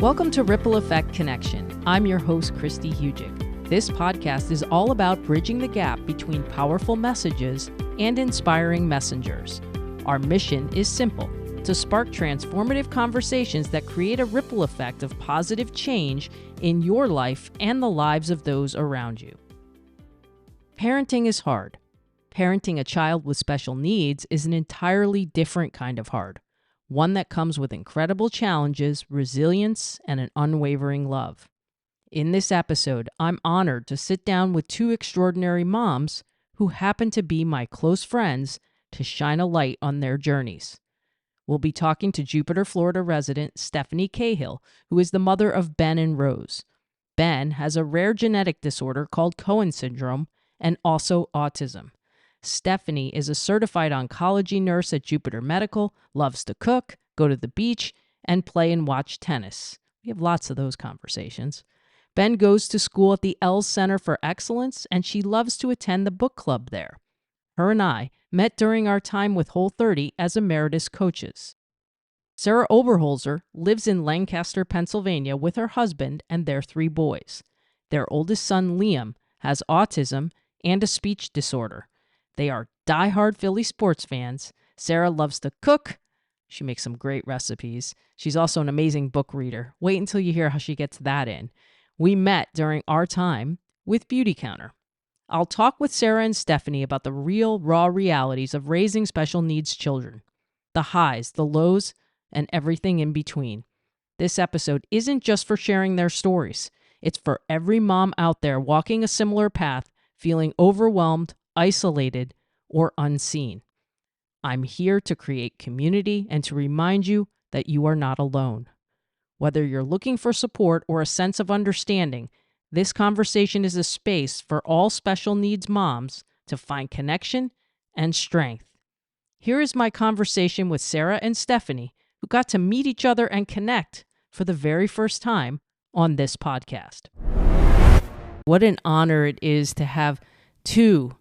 Welcome to Ripple Effect Connection. I'm your host, Christy Hugic. This podcast is all about bridging the gap between powerful messages and inspiring messengers. Our mission is simple: to spark transformative conversations that create a ripple effect of positive change in your life and the lives of those around you. Parenting is hard. Parenting a child with special needs is an entirely different kind of hard, one that comes with incredible challenges, resilience, and an unwavering love. In this episode, I'm honored to sit down with two extraordinary moms who happen to be my close friends to shine a light on their journeys. We'll be talking to Jupiter, Florida resident Stephanie Cahill, who is the mother of Ben and Rose. Ben has a rare genetic disorder called Cohen Syndrome and also autism. Stephanie is a certified oncology nurse at Jupiter Medical, loves to cook, go to the beach, and play and watch tennis. We have lots of those conversations. Ben goes to school at the L Center for Excellence, and she loves to attend the book club there. Her and I met during our time with Whole30 as emeritus coaches. Sarah Oberholzer lives in Lancaster, Pennsylvania with her husband and their 3 boys. Their oldest son, Liam, has autism and a speech disorder. They are diehard Philly sports fans. Sarah loves to cook. She makes some great recipes. She's also an amazing book reader. Wait until you hear how she gets that in. We met during our time with Beauty Counter. I'll talk with Sarah and Stephanie about the real, raw realities of raising special needs children, the highs, the lows, and everything in between. This episode isn't just for sharing their stories. It's for every mom out there walking a similar path, feeling overwhelmed, isolated, or unseen. I'm here to create community and to remind you that you are not alone. Whether you're looking for support or a sense of understanding, this conversation is a space for all special needs moms to find connection and strength. Here is my conversation with Sarah and Stephanie, who got to meet each other and connect for the very first time on this podcast. What an honor it is to have two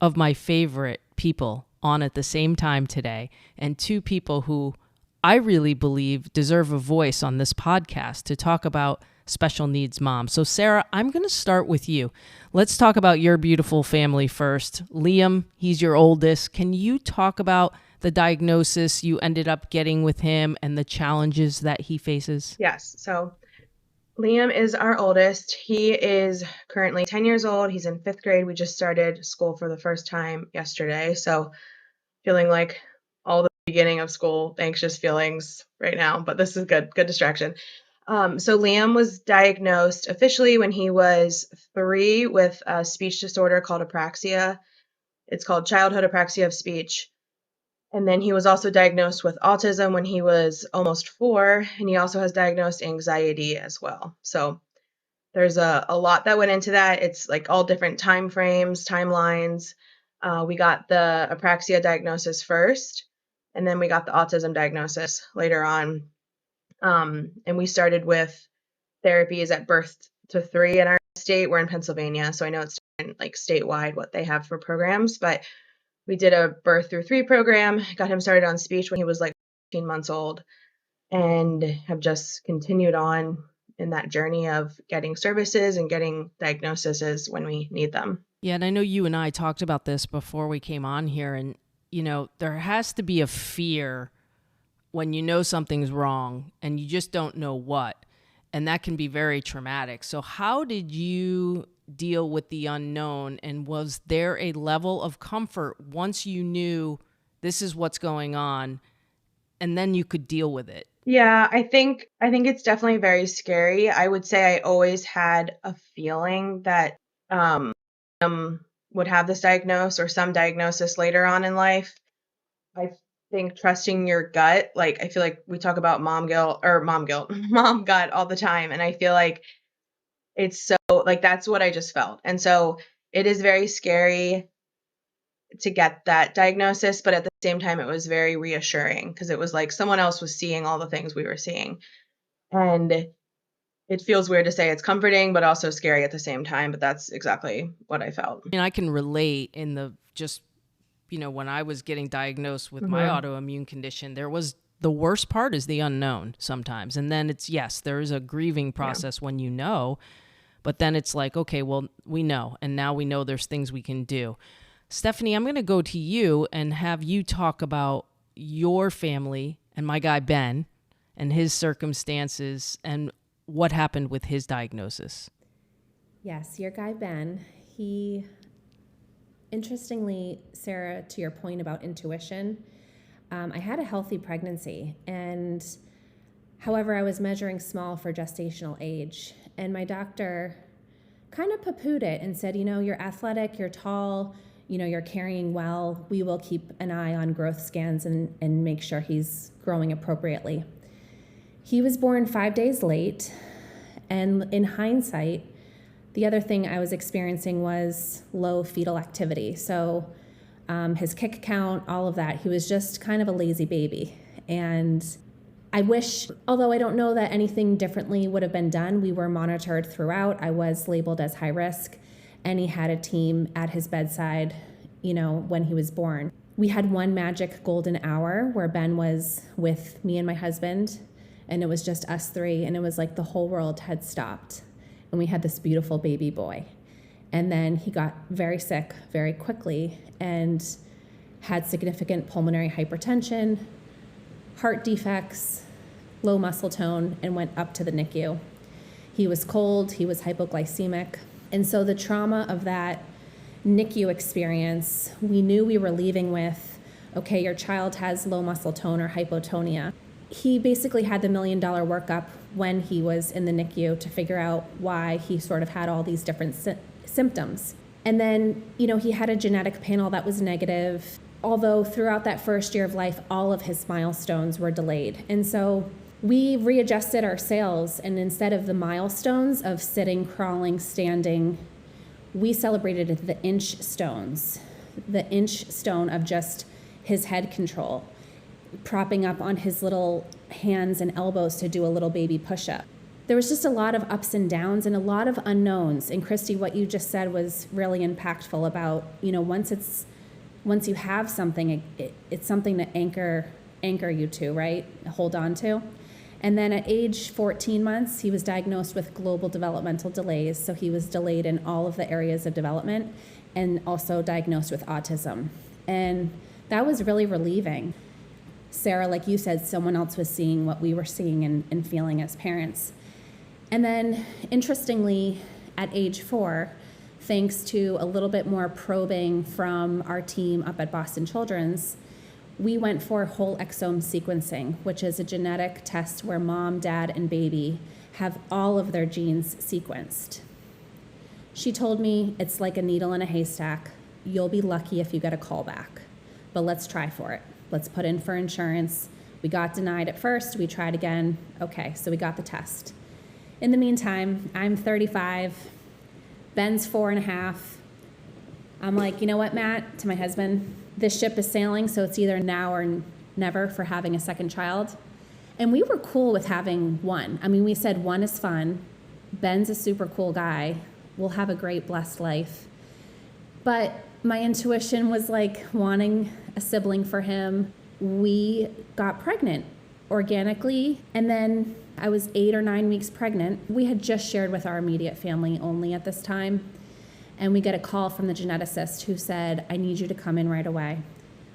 of my favorite people on at the same time today, and 2 people who I really believe deserve a voice on this podcast to talk about special needs moms. So Sarah, I'm going to start with you. Let's talk about your beautiful family first. Liam, he's your oldest. Can you talk about the diagnosis you ended up getting with him and the challenges that he faces? Yes. So Liam is our oldest. He is currently 10 years old. He's in 5th grade. We just started school for the first time yesterday. So feeling like all the beginning of school, anxious feelings right now, but this is good distraction. So Liam was diagnosed officially when he was 3 with a speech disorder called apraxia. It's called childhood apraxia of speech. And then he was also diagnosed with autism when he was almost 4, and he also has diagnosed anxiety as well. So there's a lot that went into that. It's like all different time frames, timelines. We got the apraxia diagnosis first, and then we got the autism diagnosis later on. And we started with therapies at birth to 3 in our state. We're in Pennsylvania, so I know it's different, like statewide what they have for programs, but we did a birth through 3 program, got him started on speech when he was like 15 months old, and have just continued on in that journey of getting services and getting diagnoses when we need them. Yeah, and I know you and I talked about this before we came on here, and, you know, there has to be a fear when you know something's wrong and you just don't know what, and that can be very traumatic. So how did you deal with the unknown, and was there a level of comfort once you knew this is what's going on and then you could deal with it? Yeah, I think it's definitely very scary. I would say I always had a feeling that would have this diagnosis or some diagnosis later on in life. I think trusting your gut, like I feel like we talk about mom gut all the time, and I feel like it's so, like, that's what I just felt. And so it is very scary to get that diagnosis, but at the same time, it was very reassuring because it was like someone else was seeing all the things we were seeing. And it feels weird to say it's comforting, but also scary at the same time. But that's exactly what I felt. And I can relate in the just, you know, when I was getting diagnosed with my autoimmune condition, there was the worst part is the unknown sometimes. And then it's, yes, there is a grieving process when you know, but then it's like, okay, well, we know, and now we know there's things we can do. Stephanie, I'm going to go to you and have you talk about your family and my guy Ben and his circumstances and what happened with his diagnosis. Yes, your guy Ben, he, interestingly, Sarah, to your point about intuition, I had a healthy pregnancy, and however, I was measuring small for gestational age, and my doctor kind of poo-pooed it and said, you're athletic, you're tall, you're carrying well, we will keep an eye on growth scans and make sure he's growing appropriately. He was born 5 days late, and in hindsight, the other thing I was experiencing was low fetal activity. So his kick count, all of that, he was just kind of a lazy baby. And I wish, although I don't know that anything differently would have been done, we were monitored throughout. I was labeled as high risk, and he had a team at his bedside, when he was born. We had one magic golden hour where Ben was with me and my husband, and it was just us three, and it was like the whole world had stopped, and we had this beautiful baby boy. And then he got very sick very quickly and had significant pulmonary hypertension, heart defects, low muscle tone, and went up to the NICU. He was cold, he was hypoglycemic. And so the trauma of that NICU experience, we knew we were leaving with, okay, your child has low muscle tone or hypotonia. He basically had the $1 million workup when he was in the NICU to figure out why he sort of had all these different symptoms. And then, he had a genetic panel that was negative, although throughout that first year of life, all of his milestones were delayed. And so we readjusted our scales, and instead of the milestones of sitting, crawling, standing, we celebrated the inch stones, the inch stone of just his head control, propping up on his little hands and elbows to do a little baby push-up. There was just a lot of ups and downs and a lot of unknowns. And Christy, what you just said was really impactful about, once you have something, it's something to anchor you to, right? Hold on to. And then at age 14 months, he was diagnosed with global developmental delays. So he was delayed in all of the areas of development and also diagnosed with autism. And that was really relieving. Sarah, like you said, someone else was seeing what we were seeing and feeling as parents. And then, interestingly, at age 4, thanks to a little bit more probing from our team up at Boston Children's, we went for whole exome sequencing, which is a genetic test where mom, dad, and baby have all of their genes sequenced. She told me it's like a needle in a haystack. You'll be lucky if you get a call back, but let's try for it. Let's put in for insurance. We got denied at first. We tried again. Okay, so we got the test. In the meantime, I'm 35. Ben's 4.5. I'm like, you know what, Matt, to my husband, this ship is sailing, so it's either now or never for having a second child. And we were cool with having one. I mean, we said one is fun. Ben's a super cool guy. We'll have a great, blessed life. But my intuition was like wanting a sibling for him. We got pregnant organically, and then I was 8 or 9 weeks pregnant. We had just shared with our immediate family only at this time, and we get a call from the geneticist who said, I need you to come in right away.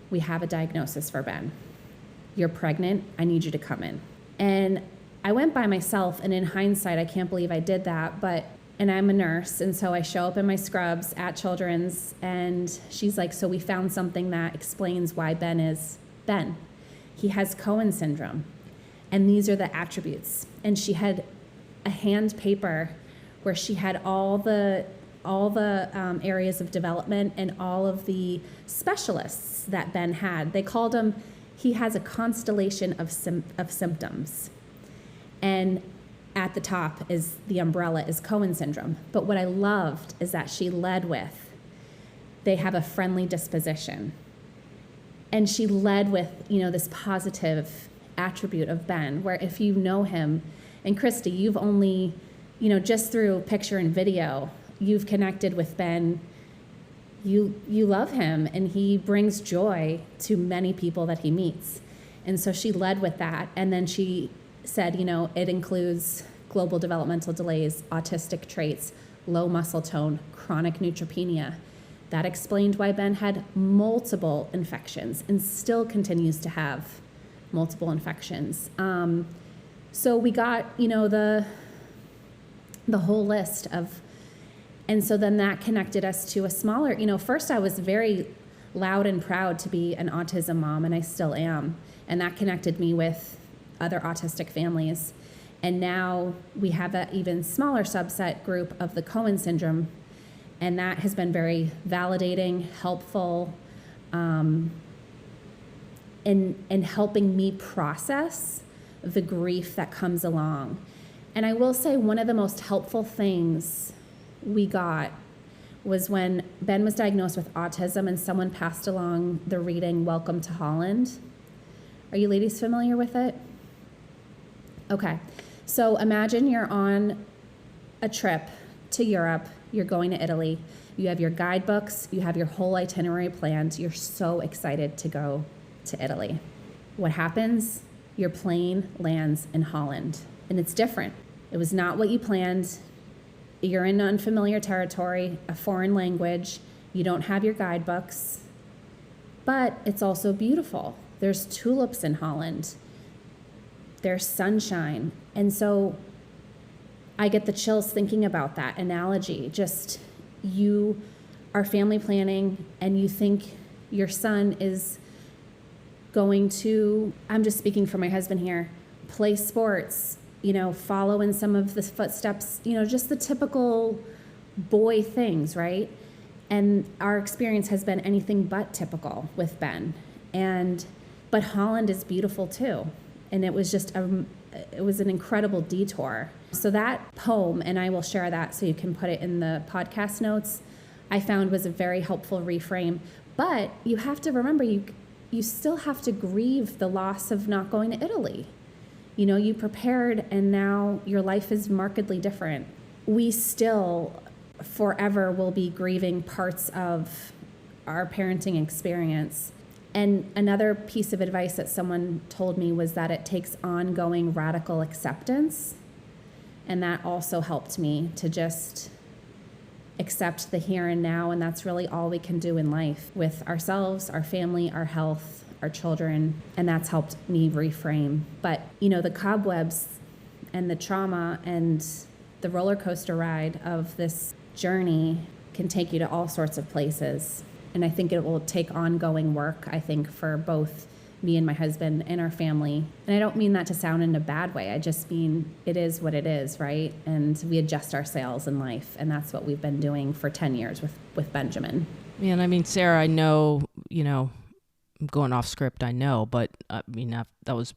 We have a diagnosis for Ben. You're pregnant, I need you to come in. And I went by myself, and in hindsight, I can't believe I did that, and I'm a nurse, and so I show up in my scrubs at Children's, and she's like, so we found something that explains why Ben is Ben. He has Cohen Syndrome, and these are the attributes. And she had a hand paper where she had all the areas of development and all of the specialists that Ben had. They called him, he has a constellation of symptoms. And at the top is the umbrella is Cohen Syndrome. But what I loved is that she led with, they have a friendly disposition. And she led with, this positive attribute of Ben, where if you know him, and Christy, you've only, just through picture and video, you've connected with Ben. You love him, and he brings joy to many people that he meets. And so she led with that. And then she said, it includes global developmental delays, autistic traits, low muscle tone, chronic neutropenia. That explained why Ben had multiple infections and still continues to have multiple infections. So we got, the whole list of, and so then that connected us to a smaller, first I was very loud and proud to be an autism mom, and I still am. And that connected me with other autistic families. And now we have an even smaller subset group of the Cohen Syndrome, and that has been very validating, helpful, in helping me process the grief that comes along. And I will say one of the most helpful things we got was when Ben was diagnosed with autism and someone passed along the reading Welcome to Holland. Are you ladies familiar with it? Okay. So imagine you're on a trip to Europe, you're going to Italy, you have your guidebooks, you have your whole itinerary planned, you're so excited to go to Italy. What happens? Your plane lands in Holland, and it's different. It was not what you planned. You're in unfamiliar territory, a foreign language, you don't have your guidebooks, but it's also beautiful. There's tulips in Holland. There's sunshine. And so I get the chills thinking about that analogy. Just you are family planning and you think your son is going to, I'm just speaking for my husband here, play sports, follow in some of the footsteps, just the typical boy things, right? And our experience has been anything but typical with Ben. But Holland is beautiful too. And it was just it was an incredible detour. So that poem, and I will share that so you can put it in the podcast notes, I found was a very helpful reframe. But you have to remember, you still have to grieve the loss of not going to Italy. You prepared and now your life is markedly different. We still forever will be grieving parts of our parenting experience. And another piece of advice that someone told me was that it takes ongoing radical acceptance. And that also helped me to just accept the here and now. And that's really all we can do in life with ourselves, our family, our health, our children. And that's helped me reframe. But, the cobwebs and the trauma and the roller coaster ride of this journey can take you to all sorts of places. And I think it will take ongoing work, for both me and my husband and our family. And I don't mean that to sound in a bad way. I just mean it is what it is, right? And we adjust our sails in life. And that's what we've been doing for 10 years with Benjamin. Yeah, and Sarah, I know, I'm going off script, I know, but that was,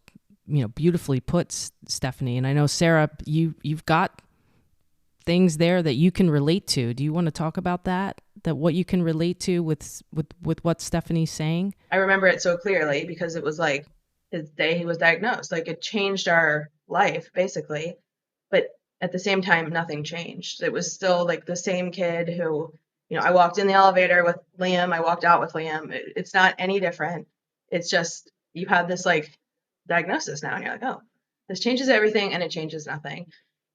beautifully put, Stephanie. And I know, Sarah, you've got things there that you can relate to. Do you want to talk about that what you can relate to with what Stephanie's saying? I remember it so clearly because it was like his day he was diagnosed. Like it changed our life basically, but at the same time, nothing changed. It was still like the same kid who, I walked in the elevator with Liam, I walked out with Liam. It's not any different. It's just you have this like diagnosis now and you're like, oh, this changes everything and it changes nothing.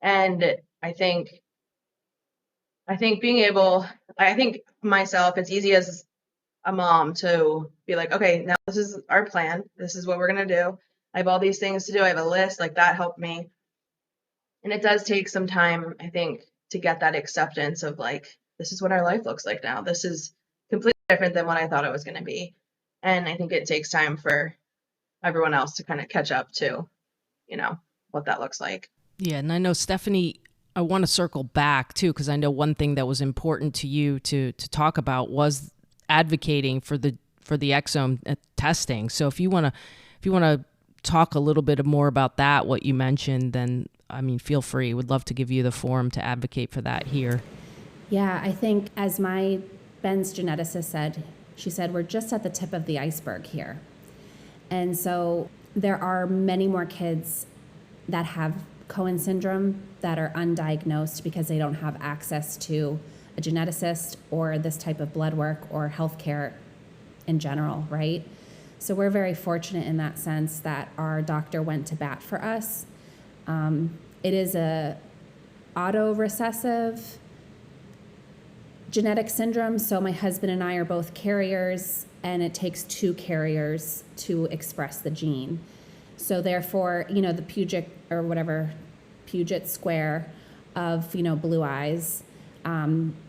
And I think myself, it's easy as a mom to be like, okay, now this is our plan. This is what we're going to do. I have all these things to do. I have a list, like that helped me. And it does take some time, I think, to get that acceptance of like, this is what our life looks like now. This is completely different than what I thought it was going to be. And I think it takes time for everyone else to kind of catch up to, what that looks like. Yeah. And I know, Stephanie, I want to circle back too, because I know one thing that was important to you to talk about was advocating for the exome testing. So if you want to talk a little bit more about that, what you mentioned, then feel free. Would love to give you the forum to advocate for that here. Yeah, I think as Ben's geneticist said, she said, we're just at the tip of the iceberg here. And so there are many more kids that have Cohen Syndrome that are undiagnosed because they don't have access to a geneticist or this type of blood work or healthcare in general, right? So we're very fortunate in that sense that our doctor went to bat for us. It is a auto-recessive genetic syndrome, so my husband and I are both carriers, and it takes 2 carriers to express the gene. So therefore, the Puget square of, blue eyes,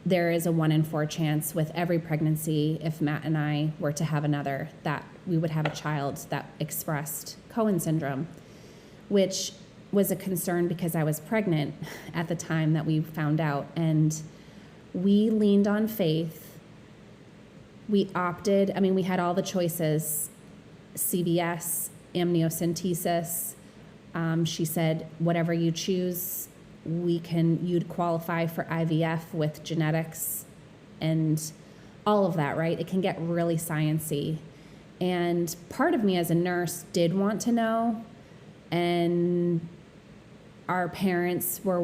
there is a 1 in 4 chance with every pregnancy, if Matt and I were to have another, that we would have a child that expressed Cohen syndrome, which was a concern because I was pregnant at the time that we found out. And we leaned on faith. We opted, we had all the choices, CVS, amniocentesis. She said, whatever you choose, you'd qualify for IVF with genetics and all of that, right? It can get really sciencey. And part of me as a nurse did want to know, and our parents were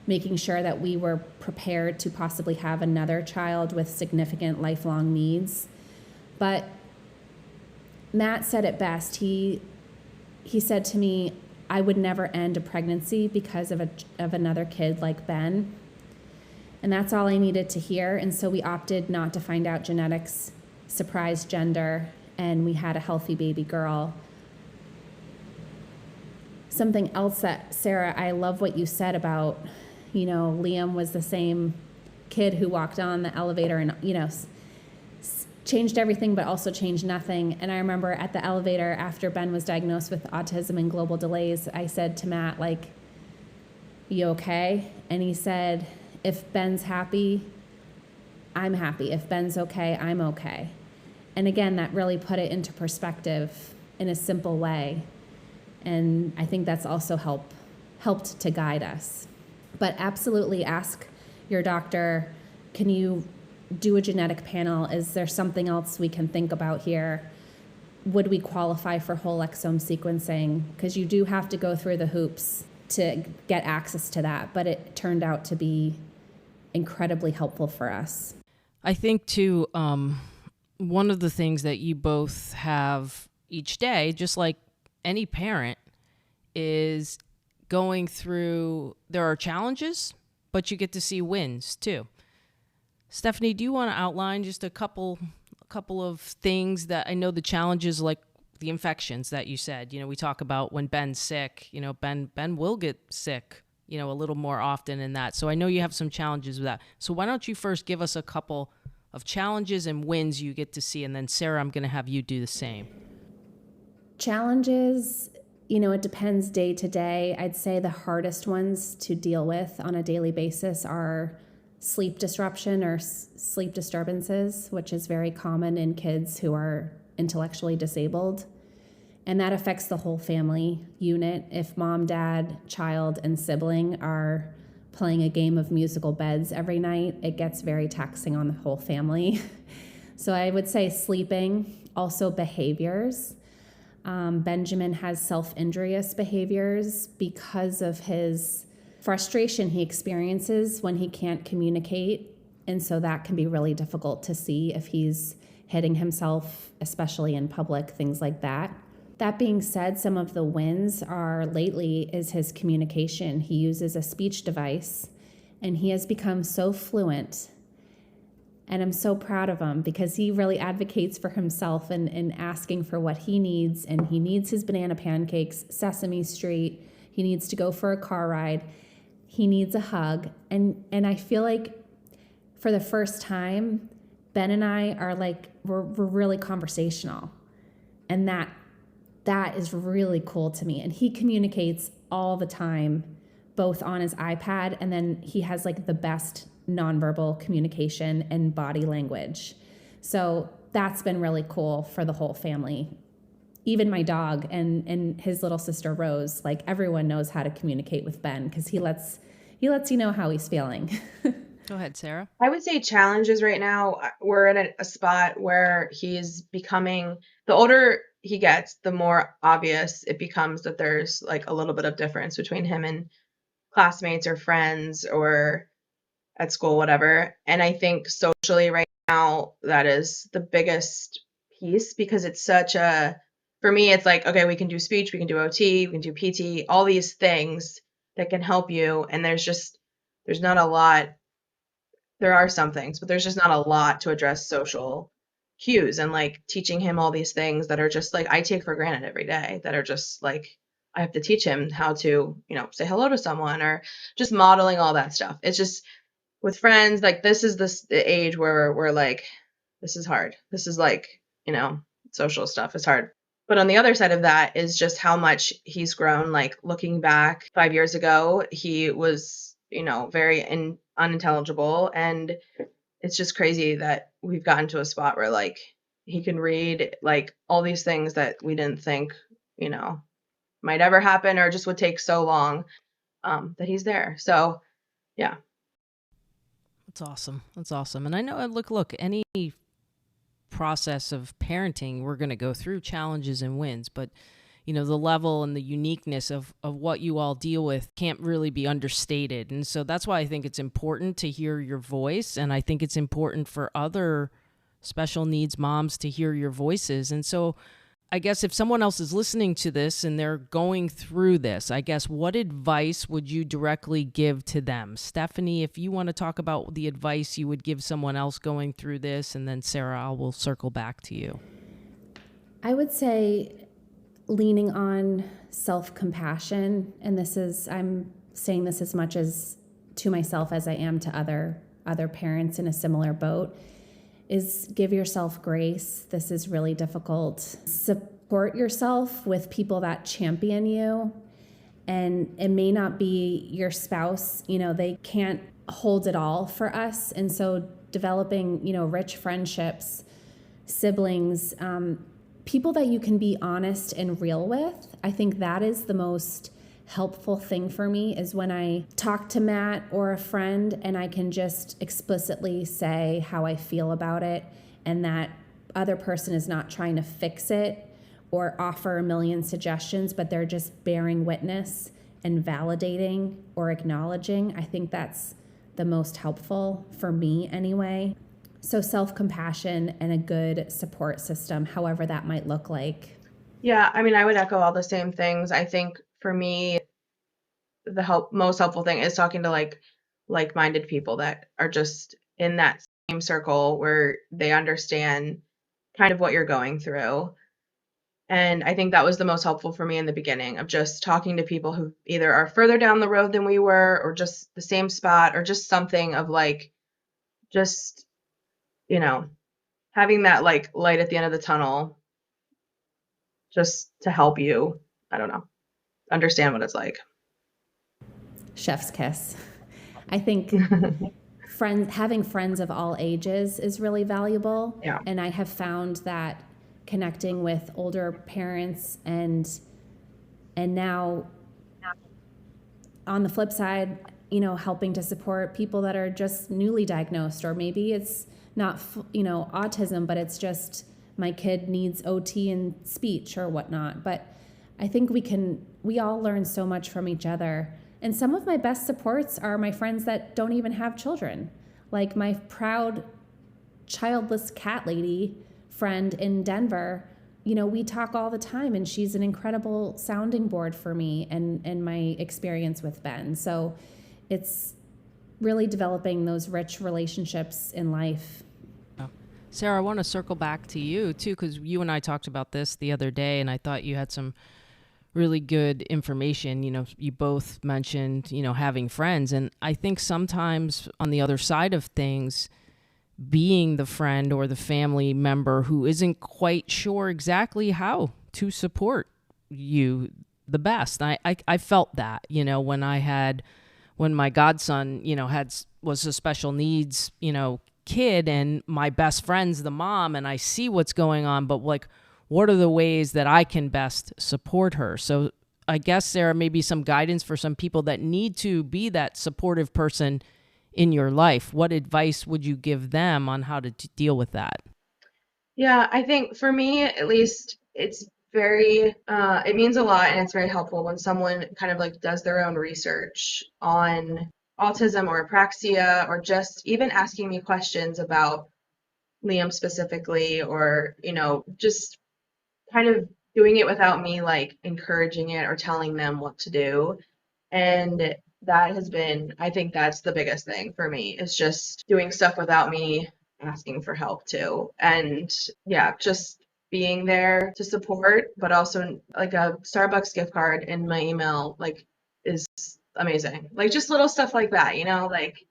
making sure that we were prepared to possibly have another child with significant lifelong needs. But Matt said it best. He said to me, I would never end a pregnancy because of another kid like Ben. And that's all I needed to hear. And so we opted not to find out genetics, surprise gender, and we had a healthy baby girl. Something else that, Sarah, I love what you said about, Liam was the same kid who walked on the elevator and, changed everything, but also changed nothing. And I remember at the elevator after Ben was diagnosed with autism and global delays, I said to Matt, you okay? And he said, if Ben's happy, I'm happy. If Ben's okay, I'm okay. And again, that really put it into perspective in a simple way. And I think that's also helped to guide us. But absolutely ask your doctor, can you do a genetic panel? Is there something else we can think about here? Would we qualify for whole exome sequencing? Because you do have to go through the hoops to get access to that, but it turned out to be incredibly helpful for us. I think, too, one of the things that you both have each day, just like any parent, is going through, there are challenges, but you get to see wins, too. Stephanie, do you want to outline just a couple of things that I know the challenges, like the infections that you said, we talk about when Ben's sick, Ben will get sick, a little more often in that. So I know you have some challenges with that. So why don't you first give us a couple of challenges and wins you get to see, and then Sarah, I'm going to have you do the same. Challenges, it depends day to day. I'd say the hardest ones to deal with on a daily basis are sleep disruption or sleep disturbances, which is very common in kids who are intellectually disabled. And that affects the whole family unit. If mom, dad, child, and sibling are playing a game of musical beds every night, it gets very taxing on the whole family. So I would say sleeping, also behaviors. Benjamin has self-injurious behaviors because of his frustration he experiences when he can't communicate. And so that can be really difficult to see if he's hitting himself, especially in public, things like that. That being said, some of the wins lately is his communication. He uses a speech device and he has become so fluent. And I'm so proud of him because he really advocates for himself and asking for what he needs. And he needs his banana pancakes, Sesame Street. He needs to go for a car ride. He needs a hug. And I feel like for the first time, Ben and I are we're really conversational. And that is really cool to me. And he communicates all the time, both on his iPad, and then he has the best nonverbal communication and body language. So that's been really cool for the whole family. Even my dog and his little sister Rose, everyone knows how to communicate with Ben because he lets you know how he's feeling. Go ahead, Sarah. I would say challenges right now, we're in a spot where he's becoming, the older he gets, the more obvious it becomes that there's a little bit of difference between him and classmates or friends or at school, whatever. And I think socially right now, that is the biggest piece because it's such a, for me, it's like, okay, we can do speech, we can do OT, we can do PT, all these things that can help you. And there's not a lot, there are some things, but there's just not a lot to address social cues and like teaching him all these things that are just like I take for granted every day that are just like I have to teach him how to, say hello to someone or just modeling all that stuff. It's just with friends, like this is the age where we're like, this is hard. This is like, social stuff is hard. But on the other side of that is just how much he's grown. Like looking back 5 years ago, he was, very unintelligible. And it's just crazy that we've gotten to a spot where like he can read like all these things that we didn't think, might ever happen or just would take so long that he's there. So, yeah. That's awesome. That's awesome. And I know, look, any process of parenting, we're going to go through challenges and wins, but the level and the uniqueness of what you all deal with can't really be understated. And so that's why I think it's important to hear your voice. And I think it's important for other special needs moms to hear your voices. And so I guess if someone else is listening to this and they're going through this, I guess what advice would you directly give to them? Stephanie, if you want to talk about the advice you would give someone else going through this, and then Sarah, I will circle back to you. I would say leaning on self-compassion, and I'm saying this as much as to myself as I am to other parents in a similar boat, is give yourself grace. This is really difficult. Support yourself with people that champion you, and it may not be your spouse, they can't hold it all for us. And so developing, rich friendships, siblings, people that you can be honest and real with. I think that is the most helpful thing for me, is when I talk to Matt or a friend and I can just explicitly say how I feel about it, and that other person is not trying to fix it or offer a million suggestions, but they're just bearing witness and validating or acknowledging. I think that's the most helpful for me anyway. So self-compassion and a good support system, however that might look like. Yeah, I mean, I would echo all the same things. I think for me, the most helpful thing is talking to like-minded people that are just in that same circle where they understand kind of what you're going through. And I think that was the most helpful for me in the beginning, of just talking to people who either are further down the road than we were, or just the same spot, or just something of like, just, having that like light at the end of the tunnel just to help you, I don't know, understand what it's like. Chef's kiss. I think having friends of all ages is really valuable. Yeah. And I have found that connecting with older parents and now on the flip side, helping to support people that are just newly diagnosed, or maybe it's not, autism, but it's just my kid needs OT and speech or whatnot. But I think we all learn so much from each other. And some of my best supports are my friends that don't even have children. Like my proud childless cat lady friend in Denver, we talk all the time, and she's an incredible sounding board for me and my experience with Ben. So it's really developing those rich relationships in life. Sarah, I want to circle back to you too, because you and I talked about this the other day, and I thought you had some really good information. You both mentioned, having friends. And I think sometimes on the other side of things, being the friend or the family member who isn't quite sure exactly how to support you the best. I felt that, when my godson, was a special needs, kid, and my best friend's the mom, and I see what's going on, but like, what are the ways that I can best support her? So I guess, Sarah, maybe some guidance for some people that need to be that supportive person in your life. What advice would you give them on how to deal with that? Yeah, I think for me, at least, it's very, it means a lot, and it's very helpful when someone kind of like does their own research on autism or apraxia, or just even asking me questions about Liam specifically, or, just kind of doing it without me like encouraging it or telling them what to do. And that has been, I think that's the biggest thing for me, is just doing stuff without me asking for help too. And yeah, just being there to support, but also like a Starbucks gift card in my email, like, is amazing. Like just little stuff like that, like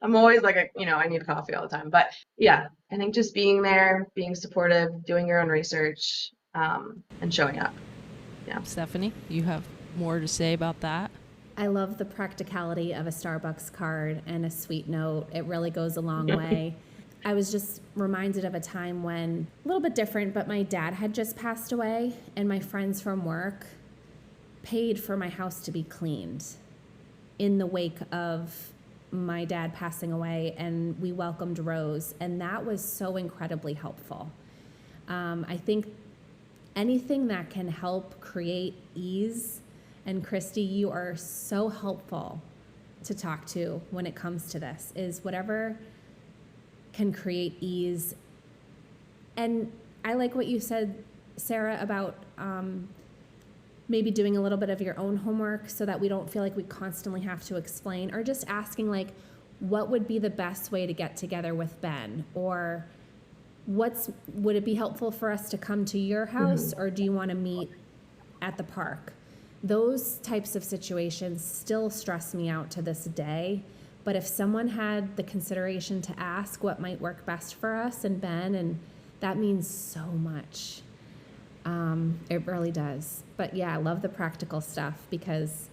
I'm always like, I need coffee all the time. But yeah, I think just being there, being supportive, doing your own research, and showing up. Yeah. Stephanie, you have more to say about that? I love the practicality of a Starbucks card and a sweet note. It really goes a long way. I was just reminded of a time when, a little bit different, but my dad had just passed away, and my friends from work paid for my house to be cleaned in the wake of my dad passing away, and we welcomed Rose, and that was so incredibly helpful. I think anything that can help create ease, and Christy, you are so helpful to talk to when it comes to this, is whatever can create ease. And I like what you said, Sarah, about maybe doing a little bit of your own homework so that we don't feel like we constantly have to explain, or just asking like, what would be the best way to get together with Ben? Or would it be helpful for us to come to your house, or do you want to meet at the park? Those types of situations still stress me out to this day. But if someone had the consideration to ask what might work best for us and Ben, and that means so much. It really does. But yeah, I love the practical stuff, because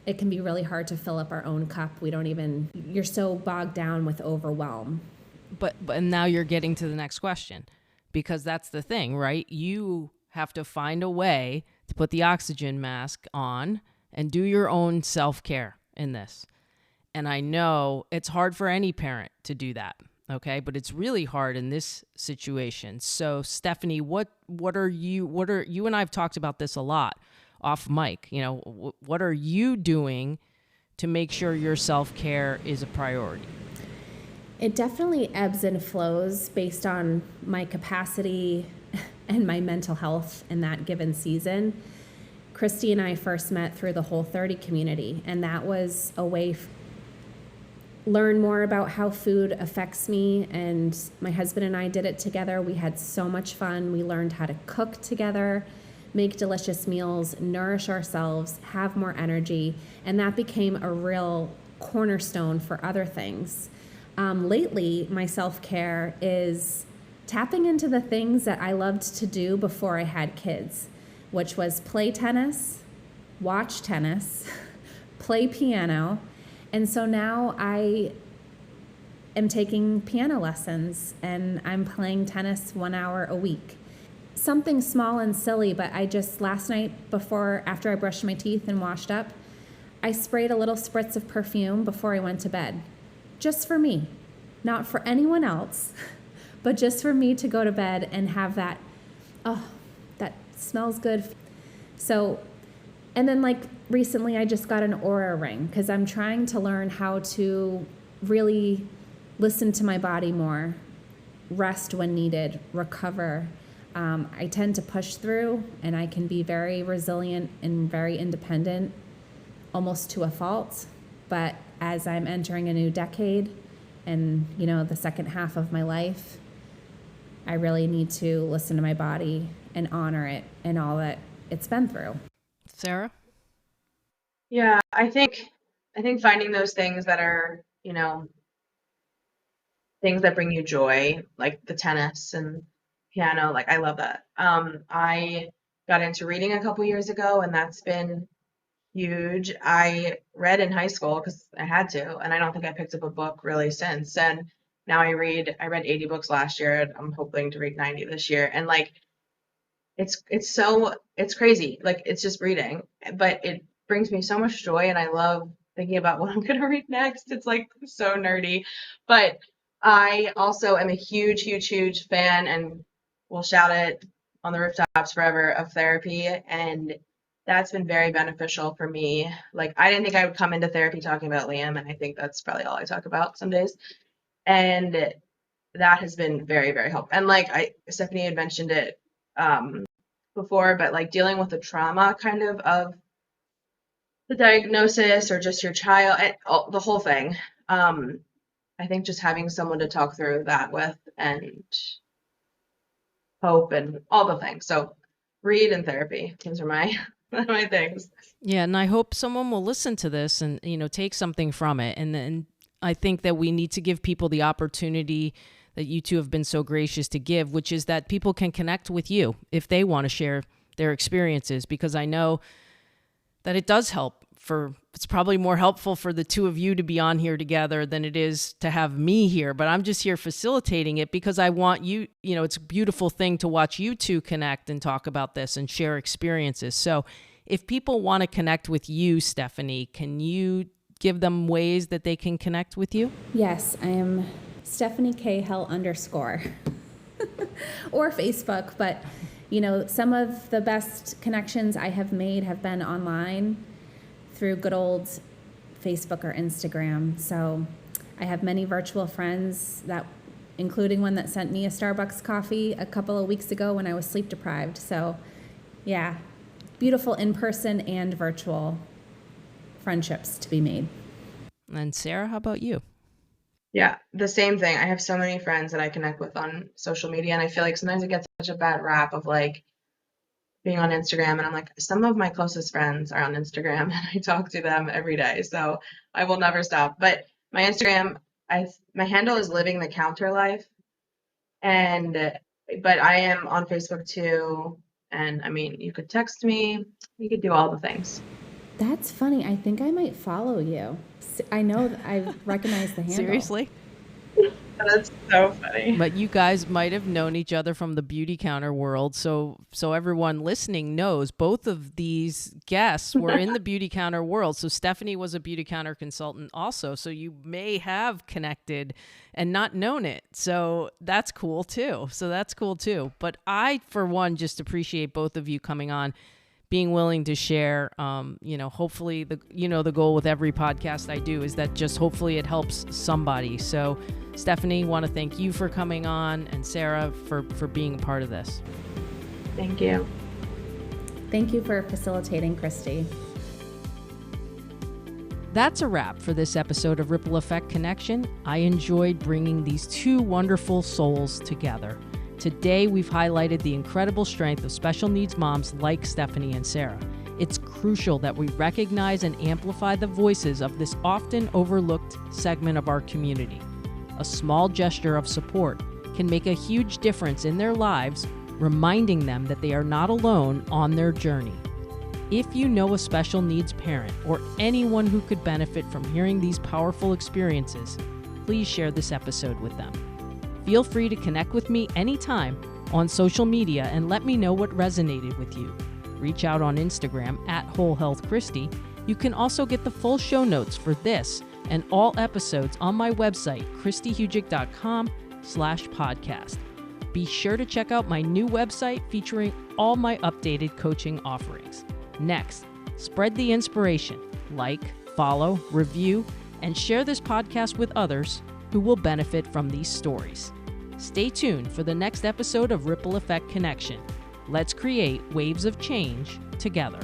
it can be really hard to fill up our own cup. You're so bogged down with overwhelm. But now you're getting to the next question, because that's the thing, right? You have to find a way to put the oxygen mask on and do your own self-care in this. And I know it's hard for any parent to do that, okay? But it's really hard in this situation. So Stephanie, what are you and I've talked about this a lot off mic, what are you doing to make sure your self-care is a priority? It definitely ebbs and flows based on my capacity and my mental health in that given season. Christy and I first met through the Whole30 community, and that was a way learn more about how food affects me, and my husband and I did it together. We had so much fun. We learned how to cook together, make delicious meals, nourish ourselves, have more energy, and that became a real cornerstone for other things. Lately, my self-care is tapping into the things that I loved to do before I had kids, which was play tennis, watch tennis, play piano. And so now I am taking piano lessons, and I'm playing tennis 1 hour a week. Something small and silly, but last night after I brushed my teeth and washed up, I sprayed a little spritz of perfume before I went to bed. Just for me, not for anyone else, but just for me to go to bed and have that, that smells good. So, and then like recently I just got an Aura ring, because I'm trying to learn how to really listen to my body more, rest when needed, recover. I tend to push through, and I can be very resilient and very independent, almost to a fault. But as I'm entering a new decade and, the second half of my life, I really need to listen to my body and honor it and all that it's been through. Sarah? Yeah, I think finding those things that are, things that bring you joy, like the tennis and piano, like I love that. I got into reading a couple years ago, and that's been huge. I read in high school because I had to, and I don't think I picked up a book really since. And now I read 80 books last year, and I'm hoping to read 90 this year. And like it's crazy. Like it's just reading, but it brings me so much joy, and I love thinking about what I'm gonna read next. It's like so nerdy, but I also am a huge, huge, huge fan, and will shout it on the rooftops forever, of therapy, and that's been very beneficial for me. Like I didn't think I would come into therapy talking about Liam, and I think that's probably all I talk about some days. And that has been very, very helpful. And like Stephanie had mentioned it before, but like dealing with the trauma kind of the diagnosis or just your child, the whole thing. I think just having someone to talk through that with and hope and all the things. So read and therapy. Those are my my things. Yeah, and I hope someone will listen to this and, take something from it. And then I think that we need to give people the opportunity that you two have been so gracious to give, which is that people can connect with you if they want to share their experiences, because I know that it does help. It's probably more helpful for the two of you to be on here together than it is to have me here, but I'm just here facilitating it because I want you, it's a beautiful thing to watch you two connect and talk about this and share experiences. So if people want to connect with you, Stephanie, can you give them ways that they can connect with you? Yes, I am Stephanie K. Hell _ or Facebook, but some of the best connections I have made have been online through good old Facebook or Instagram. So I have many virtual friends, including one that sent me a Starbucks coffee a couple of weeks ago when I was sleep deprived. So yeah, beautiful in-person and virtual friendships to be made. And Sarah, how about you? Yeah, the same thing. I have so many friends that I connect with on social media, and I feel like sometimes it gets such a bad rap of like being on Instagram, and I'm like, some of my closest friends are on Instagram and I talk to them every day, so I will never stop. But my Instagram, my handle is Living the Counter Life, but I am on Facebook too, and I mean, you could text me, you could do all the things. That's funny. I think I might follow you. I know I recognize the handle. Seriously? That's so funny. But you guys might have known each other from the beauty counter world. So everyone listening knows both of these guests were in the beauty counter world. So Stephanie was a beauty counter consultant also. So you may have connected and not known it. So that's cool too. But I, for one, just appreciate both of you coming on, being willing to share. Hopefully the goal with every podcast I do is that just hopefully it helps somebody. So Stephanie, want to thank you for coming on, and Sarah for being a part of this. Thank you. Thank you for facilitating, Christy. That's a wrap for this episode of Ripple Effect Connection. I enjoyed bringing these two wonderful souls together. Today, we've highlighted the incredible strength of special needs moms like Stephanie and Sarah. It's crucial that we recognize and amplify the voices of this often overlooked segment of our community. A small gesture of support can make a huge difference in their lives, reminding them that they are not alone on their journey. If you know a special needs parent or anyone who could benefit from hearing these powerful experiences, please share this episode with them. Feel free to connect with me anytime on social media and let me know what resonated with you. Reach out on Instagram @WholeHealthChristy. You can also get the full show notes for this and all episodes on my website, christyhugic.com/podcast. Be sure to check out my new website featuring all my updated coaching offerings. Next, spread the inspiration, like, follow, review, and share this podcast with others who will benefit from these stories. Stay tuned for the next episode of Ripple Effect Connection. Let's create waves of change together.